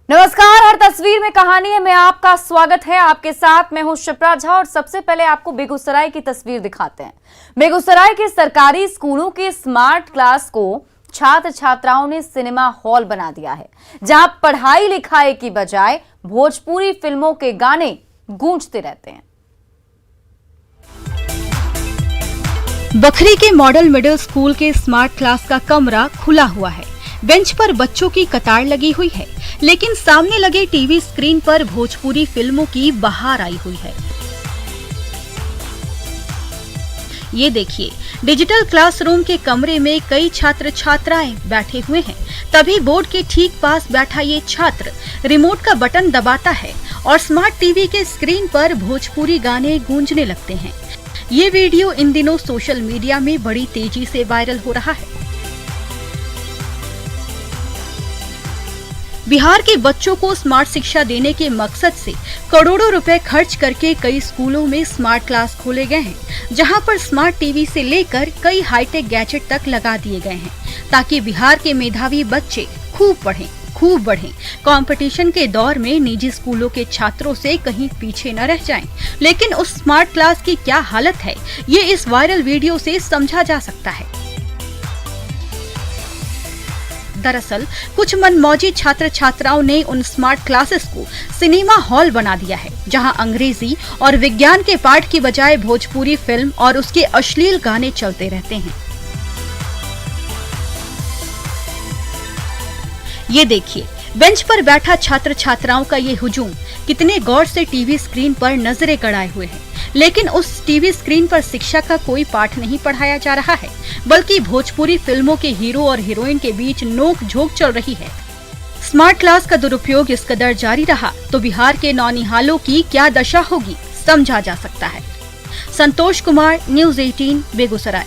नमस्कार, हर तस्वीर में कहानी है में आपका स्वागत है। आपके साथ मैं हूं शिप्रा झा और सबसे पहले आपको बेगूसराय की तस्वीर दिखाते हैं। बेगूसराय के सरकारी स्कूलों के स्मार्ट क्लास को छात्र छात्राओं ने सिनेमा हॉल बना दिया है, जहां पढ़ाई लिखाई की बजाय भोजपुरी फिल्मों के गाने गूंजते रहते हैं। बखरी के मॉडल मिडिल स्कूल के स्मार्ट क्लास का कमरा खुला हुआ है। बेंच पर बच्चों की कतार लगी हुई है, लेकिन सामने लगे टीवी स्क्रीन पर भोजपुरी फिल्मों की बहार आई हुई है। ये देखिए, डिजिटल क्लासरूम के कमरे में कई छात्र छात्राएं बैठे हुए हैं। तभी बोर्ड के ठीक पास बैठा ये छात्र रिमोट का बटन दबाता है और स्मार्ट टीवी के स्क्रीन पर भोजपुरी गाने गूंजने लगते हैं। ये वीडियो इन दिनों सोशल मीडिया में बड़ी तेजी से वायरल हो रहा है। बिहार के बच्चों को स्मार्ट शिक्षा देने के मकसद से करोड़ों रुपए खर्च करके कई स्कूलों में स्मार्ट क्लास खोले गए हैं, जहां पर स्मार्ट टीवी से लेकर कई हाईटेक गैजेट तक लगा दिए गए हैं, ताकि बिहार के मेधावी बच्चे खूब बढ़ें। कंपटीशन के दौर में निजी स्कूलों के छात्रों से कहीं पीछे न रह जाएं। लेकिन उस स्मार्ट क्लास की क्या हालत है, ये इस वायरल वीडियो से समझा जा सकता है। दरअसल कुछ मनमौजी छात्र छात्राओं ने उन स्मार्ट क्लासेस को सिनेमा हॉल बना दिया है, जहां अंग्रेजी और विज्ञान के पाठ की बजाय भोजपुरी फिल्म और उसके अश्लील गाने चलते रहते हैं। ये देखिए, बेंच पर बैठा छात्र छात्राओं का ये हुजूम कितने गौर से टीवी स्क्रीन पर नजरें गड़ाए हुए है, लेकिन उस टीवी स्क्रीन पर शिक्षा का कोई पाठ नहीं पढ़ाया जा रहा है, बल्कि भोजपुरी फिल्मों के हीरो और हीरोइन के बीच नोक झोंक चल रही है। स्मार्ट क्लास का दुरुपयोग इस कदर जारी रहा तो बिहार के नौनिहालों की क्या दशा होगी, समझा जा सकता है। संतोष कुमार, न्यूज़ 18, बेगूसराय।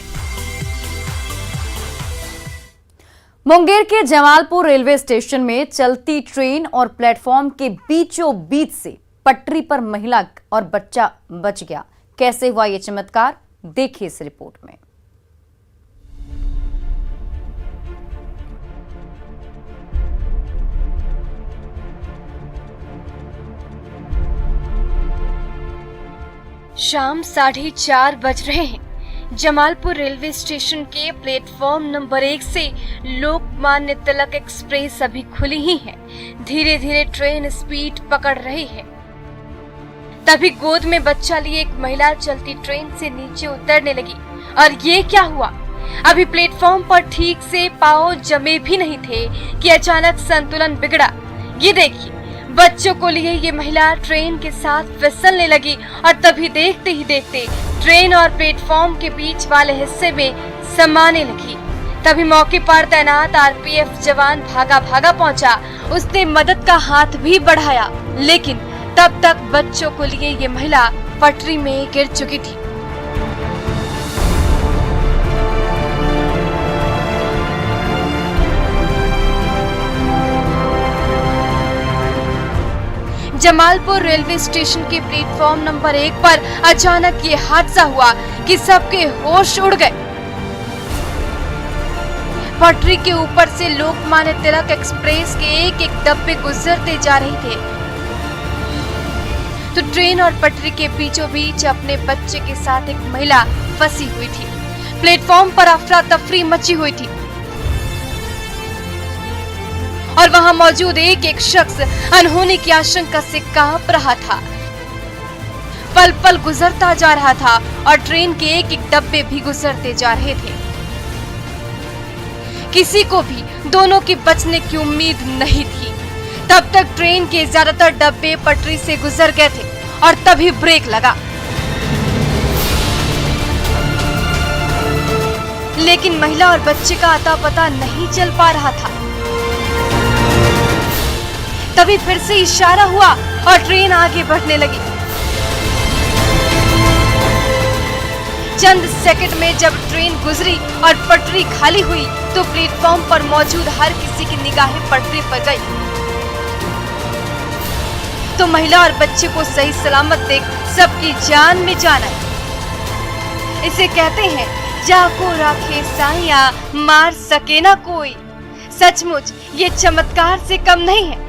मुंगेर के जमालपुर रेलवे स्टेशन में चलती ट्रेन और प्लेटफॉर्म के बीचों बीच से पटरी पर महिला और बच्चा बच गया। कैसे हुआ ये चमत्कार, देखिए इस रिपोर्ट में। शाम 4:30 बज रहे हैं। जमालपुर रेलवे स्टेशन के प्लेटफॉर्म नंबर 1 से लोकमान्य तिलक एक्सप्रेस अभी खुली ही है। धीरे धीरे ट्रेन स्पीड पकड़ रही है। तभी गोद में बच्चा लिए एक महिला चलती ट्रेन से नीचे उतरने लगी। और ये क्या हुआ, अभी प्लेटफॉर्म पर ठीक से पांव जमे भी नहीं थे कि अचानक संतुलन बिगड़ा। ये देखिए, बच्चों को लिए ये महिला ट्रेन के साथ फिसलने लगी और तभी देखते ही देखते ट्रेन और प्लेटफॉर्म के बीच वाले हिस्से में समाने लगी। तभी मौके पर तैनात आरपीएफ जवान भागा पहुंचा। उसने मदद का हाथ भी बढ़ाया, लेकिन तब तक बच्चों को लिए ये महिला पटरी में गिर चुकी थी। जमालपुर रेलवे स्टेशन के प्लेटफॉर्म नंबर 1 पर अचानक ये हादसा हुआ कि सबके होश उड़ गए। पटरी के ऊपर से लोकमान्य तिलक एक्सप्रेस के एक एक डब्बे गुजरते जा रहे थे, तो ट्रेन और पटरी के बीचों बीच अपने बच्चे के साथ एक महिला फंसी हुई थी। प्लेटफॉर्म पर अफरा तफरी मची हुई थी और वहां मौजूद एक एक शख्स अनहोनी की आशंका से कांप रहा था। पल पल गुजरता जा रहा था और ट्रेन के एक एक डब्बे भी गुजरते जा रहे थे। किसी को भी दोनों के बचने की उम्मीद नहीं थी। तब तक ट्रेन के ज्यादातर डब्बे पटरी से गुजर गए थे और तभी ब्रेक लगा। लेकिन महिला और बच्चे का अता पता नहीं चल पा रहा था। तभी फिर से इशारा हुआ और ट्रेन आगे बढ़ने लगी। चंद सेकंड में जब ट्रेन गुजरी और पटरी खाली हुई तो प्लेटफॉर्म पर मौजूद हर किसी की निगाहें पटरी पर गई। तो महिला और बच्चे को सही सलामत देख सबकी जान में जान आई। इसे कहते हैं, जाको राखे साइया मार सके ना कोई। सचमुच ये चमत्कार से कम नहीं है।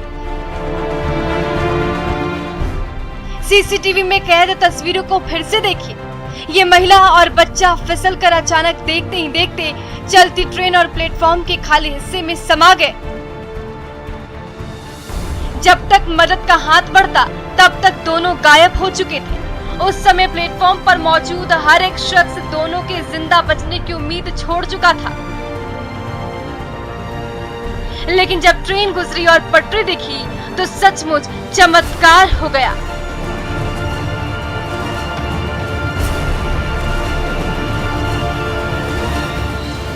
सीसीटीवी में कैद तस्वीरों को फिर से देखिए। ये महिला और बच्चा फिसल कर अचानक देखते ही देखते चलती ट्रेन और प्लेटफॉर्म के खाली हिस्से में समा गए। जब तक मदद का हाथ बढ़ता तब तक दोनों गायब हो चुके थे। उस समय प्लेटफॉर्म पर मौजूद हर एक शख्स दोनों के जिंदा बचने की उम्मीद छोड़ चुका था। लेकिन जब ट्रेन गुजरी और पटरी दिखी तो सचमुच चमत्कार हो गया।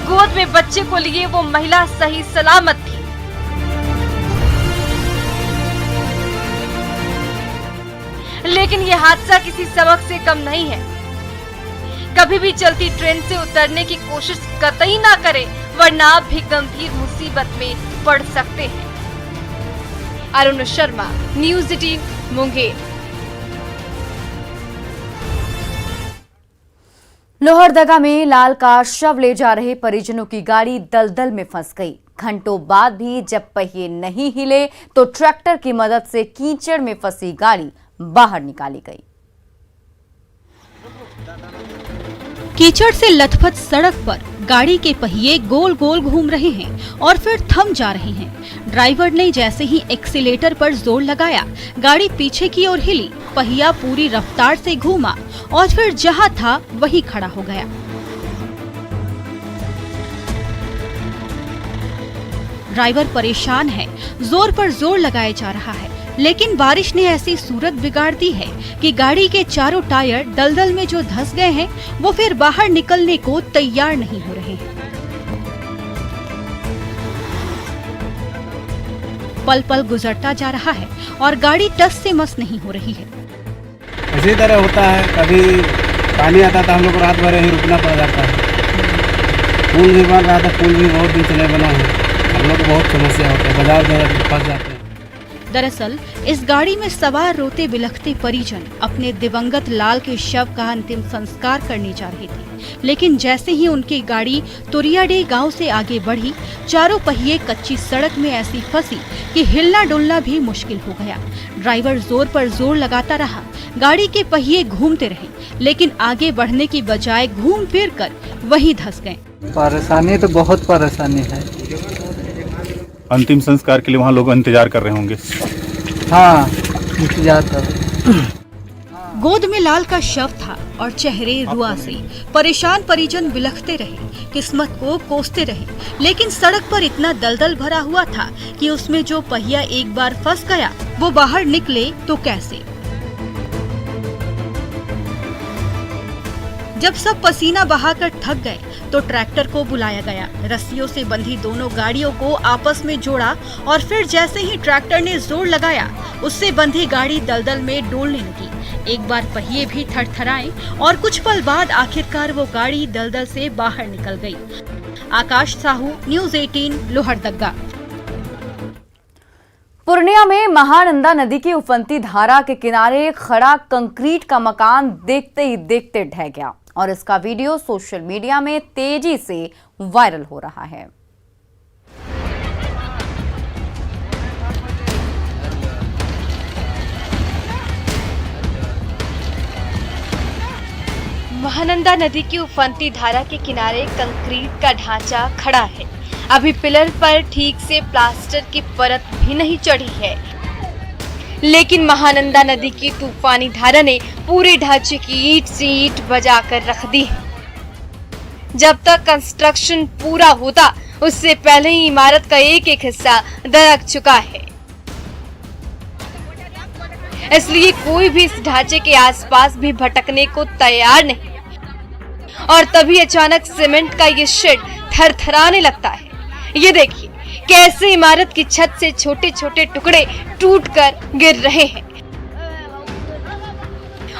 गोद में बच्चे को लिए वो महिला सही सलामत थी। लेकिन ये हादसा किसी सबक से कम नहीं है। कभी भी चलती ट्रेन से उतरने की कोशिश कतई ना करें, वरना आप भी गंभीर मुसीबत में पड़ सकते हैं। अरुण शर्मा, न्यूज़ 18 मुंगेर। लोहरदगा में लाल का शव ले जा रहे परिजनों की गाड़ी दलदल में फंस गई। घंटों बाद भी जब पहिए नहीं हिले तो ट्रैक्टर की मदद से कीचड़ में फंसी गाड़ी बाहर निकाली गई। कीचड़ से लथपथ सड़क पर गाड़ी के पहिए गोल गोल घूम रहे हैं और फिर थम जा रहे हैं। ड्राइवर ने जैसे ही एक्सीलेटर पर जोर लगाया, गाड़ी पीछे की ओर हिली, पहिया पूरी रफ्तार से घूमा और फिर जहां था वहीं खड़ा हो गया। ड्राइवर परेशान है, जोर पर जोर लगाया जा रहा है, लेकिन बारिश ने ऐसी सूरत बिगाड़ दी है कि गाड़ी के चारों टायर दलदल में जो धंस गए हैं वो फिर बाहर निकलने को तैयार नहीं हो रहे हैं। पल पल गुजरता जा रहा है और गाड़ी टस से मस नहीं हो रही है। इसी तरह होता है, कभी पानी आता था, हम लोग रात भर ही रुकना पड़ जाता है। पुल भी बन रहा था, पुल भी बहुत दिन से नहीं बना है, हम लोग को बहुत समस्या होता है, बाजार में फंस जाते हैं। दरअसल इस गाड़ी में सवार रोते बिलखते परिजन अपने दिवंगत लाल के शव का अंतिम संस्कार करने जा रहे थे, लेकिन जैसे ही उनकी गाड़ी तुरियाडे गांव से आगे बढ़ी, चारों पहिए कच्ची सड़क में ऐसी फंसी कि हिलना डुलना भी मुश्किल हो गया। ड्राइवर जोर पर जोर लगाता रहा, गाड़ी के पहिए घूमते रहे, लेकिन आगे बढ़ने की बजाय घूम फिर कर वहीं धंस गए। परेशानी तो बहुत परेशानी है। अंतिम संस्कार के लिए वहाँ लोग इंतजार कर रहे होंगे। हाँ, इंतजार कर। गोद में लाल का शव था और चेहरे रुआ से परेशान परिजन बिलखते रहे, किस्मत को कोसते रहे, लेकिन सड़क पर इतना दलदल भरा हुआ था कि उसमें जो पहिया एक बार फंस गया वो बाहर निकले तो कैसे। जब सब पसीना बहाकर थक गए तो ट्रैक्टर को बुलाया गया, रस्सियों से बंधी दोनों गाड़ियों को आपस में जोड़ा और फिर जैसे ही ट्रैक्टर ने जोर लगाया, उससे बंधी गाड़ी दलदल में डोलने लगी। एक बार पहिए भी थरथराए और कुछ पल बाद आखिरकार वो गाड़ी दलदल से बाहर निकल गई। आकाश साहू, न्यूज़ 18 लोहरदगा। पूर्णिया में महानंदा नदी की उफनती धारा के किनारे खड़ा कंक्रीट का मकान देखते ही देखते ढह गया और इसका वीडियो सोशल मीडिया में तेजी से वायरल हो रहा है। महानंदा नदी की उफनती धारा के किनारे कंक्रीट का ढांचा खड़ा है। अभी पिलर पर ठीक से प्लास्टर की परत भी नहीं चढ़ी है, लेकिन महानंदा नदी की तूफानी धारा ने पूरे ढांचे की ईंट से ईंट बजाकर रख दी है। जब तक कंस्ट्रक्शन पूरा होता उससे पहले ही इमारत का एक एक हिस्सा दरक चुका है, इसलिए कोई भी इस ढांचे के आसपास भी भटकने को तैयार नहीं। और तभी अचानक सीमेंट का ये शेड थरथराने लगता है। ये देखिए कैसे इमारत की छत से छोटे छोटे टुकड़े टूटकर गिर रहे हैं।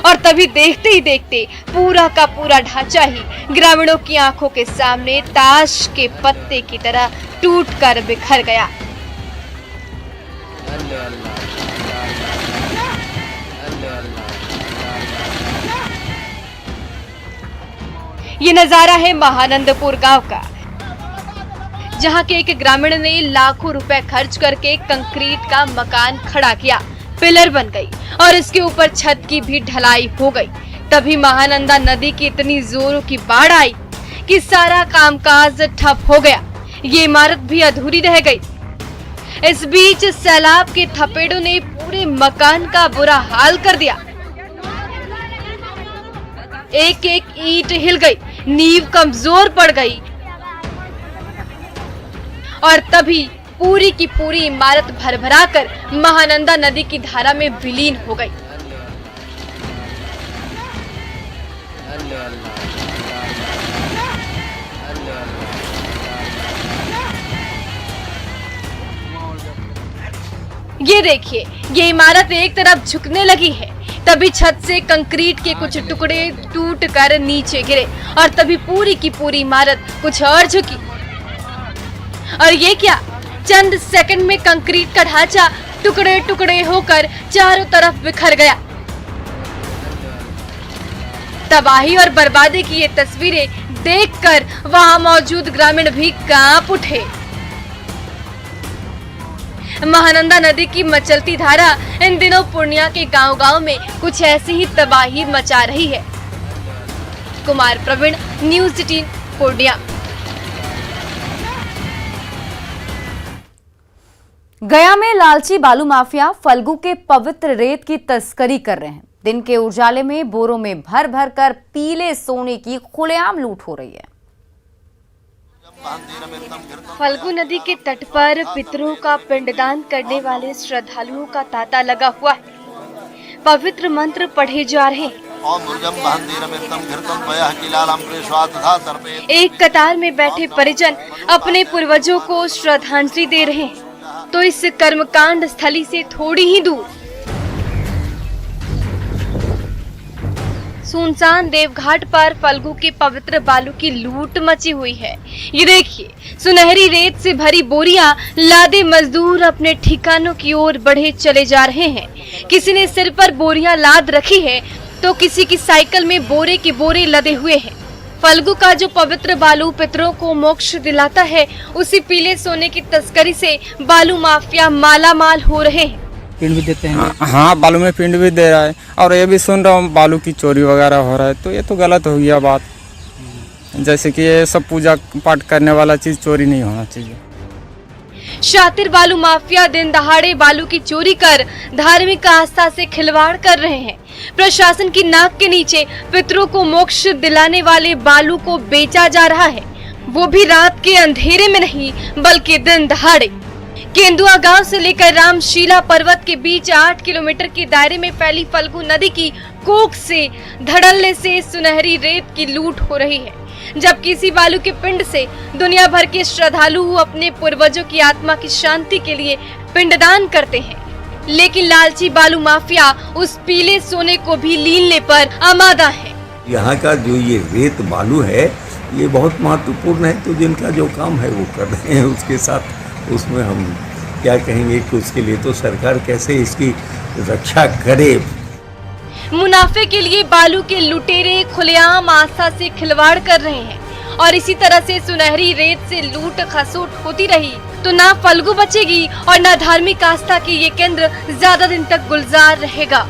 और तभी देखते ही देखते पूरा का पूरा ढांचा ही ग्रामीणों की आंखों के सामने ताश के पत्ते की तरह टूटकर बिखर गया। ये नजारा है महानंदपुर गांव का, जहां के एक ग्रामीण ने लाखों रुपए खर्च करके कंक्रीट का मकान खड़ा किया, पिलर बन गई और इसके ऊपर छत की भी ढलाई हो गई। तभी महानंदा नदी की इतनी जोरों की बाढ़ आई कि सारा कामकाज ठप हो गया। ये इमारत भी अधूरी रह गई। इस बीच सैलाब के थपेड़ों ने पूरे मकान का बुरा हाल कर दिया। एक एक ईंट हिल गई, नींव कमजोर पड़ गई और तभी पूरी की पूरी इमारत भरभराकर महानंदा नदी की धारा में विलीन हो गई। ये देखिए, ये इमारत एक तरफ झुकने लगी है। तभी छत से कंक्रीट के कुछ टुकड़े टूट कर नीचे गिरे और तभी पूरी की पूरी इमारत कुछ और झुकी। और ये क्या, चंद सेकंड में कंक्रीट का ढांचा टुकड़े टुकड़े होकर चारों तरफ बिखर गया। तबाही और बर्बादी की ये तस्वीरें देखकर वहां मौजूद ग्रामीण भी कांप उठे। महानंदा नदी की मचलती धारा इन दिनों पूर्णिया के गांव-गांव में कुछ ऐसी ही तबाही मचा रही है। कुमार प्रवीण, न्यूज़ 18 पूर्णिया। गया में लालची बालू माफिया फल्गु के पवित्र रेत की तस्करी कर रहे हैं। दिन के उजाले में बोरों में भर भर कर पीले सोने की खुलेआम लूट हो रही है। फल्गु नदी के तट पर पितरों का पिंडदान करने वाले श्रद्धालुओं का तांता लगा हुआ है। पवित्र मंत्र पढ़े जा रहे हैं। एक कतार में बैठे परिजन अपने पूर्वजों को श्रद्धांजलि दे रहे हैं। तो इस कर्मकांड स्थली से थोड़ी ही दूर सुनसान देवघाट पर फल्गु के पवित्र बालू की लूट मची हुई है। ये देखिए, सुनहरी रेत से भरी बोरियां लादे मजदूर अपने ठिकानों की ओर बढ़े चले जा रहे हैं। किसी ने सिर पर बोरियां लाद रखी है तो किसी की साइकिल में बोरे के बोरे लदे हुए हैं। फल्गु का जो पवित्र बालू पितरों को मोक्ष दिलाता है, उसी पीले सोने की तस्करी से बालू माफिया माला माल हो रहे हैं। पिंड भी देते हैं। हाँ, बालू में पिंड भी दे रहा है और ये भी सुन रहा हूँ बालू की चोरी वगैरह हो रहा है। तो ये तो गलत हो गया बात। जैसे कि ये सब पूजा पाठ करने वाला चीज चोरी नहीं होना चाहिए। शातिर बालू माफिया दिन दहाड़े बालू की चोरी कर धार्मिक आस्था से खिलवाड़ कर रहे हैं। प्रशासन की नाक के नीचे पितरों को मोक्ष दिलाने वाले बालू को बेचा जा रहा है, वो भी रात के अंधेरे में नहीं बल्कि दिन दहाड़े। केंदुआ गांव से लेकर रामशीला पर्वत के बीच 8 किलोमीटर के दायरे में फैली फल्गु नदी की कोख से धड़ल्ले से सुनहरी रेत की लूट हो रही है। जब किसी बालू के पिंड से दुनिया भर के श्रद्धालु अपने पूर्वजों की आत्मा की शांति के लिए पिंडदान करते हैं, लेकिन लालची बालू माफिया उस पीले सोने को भी लीनने पर आमादा है। यहाँ का जो ये रेत बालू है ये बहुत महत्वपूर्ण है। तो जिनका जो काम है वो कर रहे हैं, उसके साथ उसमें हम क्या कहेंगे कि उसके लिए तो सरकार कैसे इसकी रक्षा करे। मुनाफे के लिए बालू के लुटेरे खुलेआम आस्था से खिलवाड़ कर रहे हैं और इसी तरह से सुनहरी रेत से लूट खसोट होती रही तो ना फल्गु बचेगी और ना धार्मिक आस्था की ये केंद्र ज्यादा दिन तक गुलजार रहेगा।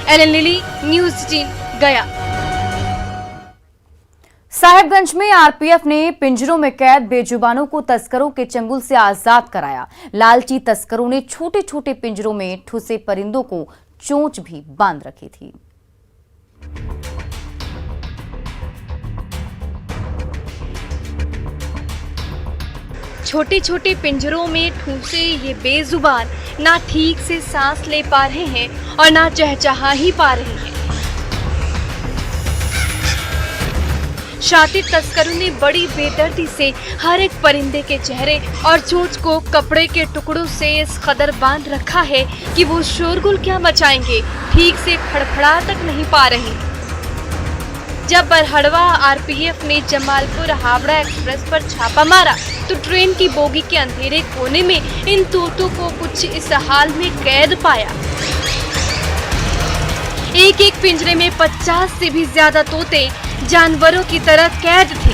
एलन लिली, न्यूज़ 18 गया। साहिबगंज में आरपीएफ ने पिंजरों में कैद बेजुबानों को तस्करों के चंगुल से आजाद कराया। लालची तस्करों ने छोटे छोटे पिंजरों में ठुसे परिंदों को चोंच भी बांध रखी थी। छोटे छोटे पिंजरों में ठूसे ये बेजुबान ना ठीक से सांस ले पा रहे हैं और ना चहचहा ही पा रहे हैं। शातिर तस्करों ने बड़ी बेदर्दी से हर एक परिंदे के चेहरे और चोंच को कपड़े के टुकड़ों से इस कदर बांध रखा है कि वो शोरगुल क्या मचाएंगे, ठीक से फड़फड़ा तक नहीं पा रहे। जब बरहड़वा आरपीएफ ने जमालपुर हावड़ा एक्सप्रेस पर छापा मारा तो ट्रेन की बोगी के अंधेरे कोने में इन तोतों को कुछ इस हाल में कैद पाया। एक एक पिंजरे में 50 से भी ज्यादा तोते जानवरों की तरह कैद थे।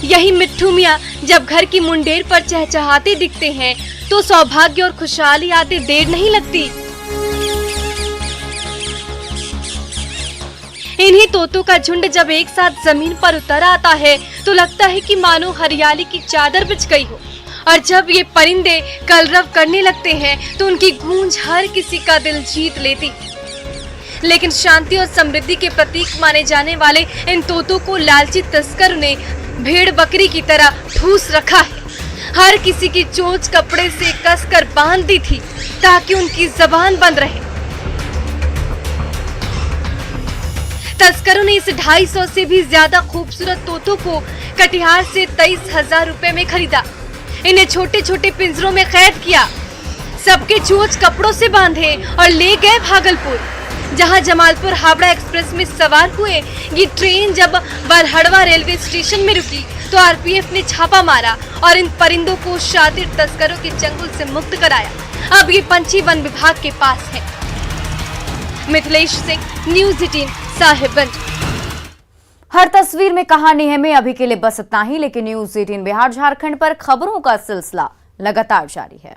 यही मिट्ठू मियाँ जब घर की मुंडेर पर चहचहाते दिखते हैं तो सौभाग्य और खुशहाली आते देर नहीं लगती। इन्हीं तोतों का झुंड जब एक साथ जमीन पर उतर आता है तो लगता है कि मानो हरियाली की चादर बिछ गई हो। और जब ये परिंदे कलरव करने लगते हैं तो उनकी गूंज हर किसी का दिल जीत लेती। लेकिन शांति और समृद्धि के प्रतीक माने जाने वाले इन तोतों को लालची तस्कर ने भेड़ बकरी की तरह ठूस रखा है। हर किसी की चोंच कपड़े से कसकर बांध दी थी ताकि उनकी जबान बंद रहे। तस्करों ने इस 250 से भी ज्यादा खूबसूरत तोतों को कटिहार से 23,000 रुपए में खरीदा। इन्हें छोटे छोटे पिंजरों में कैद किया, सबके चोंच कपड़ों से बांधे और ले गए भागलपुर, जहां जमालपुर हावड़ा एक्सप्रेस में सवार हुए। ये ट्रेन जब बरहड़वा रेलवे स्टेशन में रुकी तो आरपीएफ ने छापा मारा और इन परिंदों को शातिर तस्करों के चंगुल से मुक्त कराया। अब ये पंछी वन विभाग के पास है। मिथिलेश सिंह, न्यूज़ 18 साहिबगंज। हर तस्वीर में कहानी है में अभी के लिए बस इतना ही, लेकिन न्यूज़ 18 बिहार झारखंड पर खबरों का सिलसिला लगातार जारी है।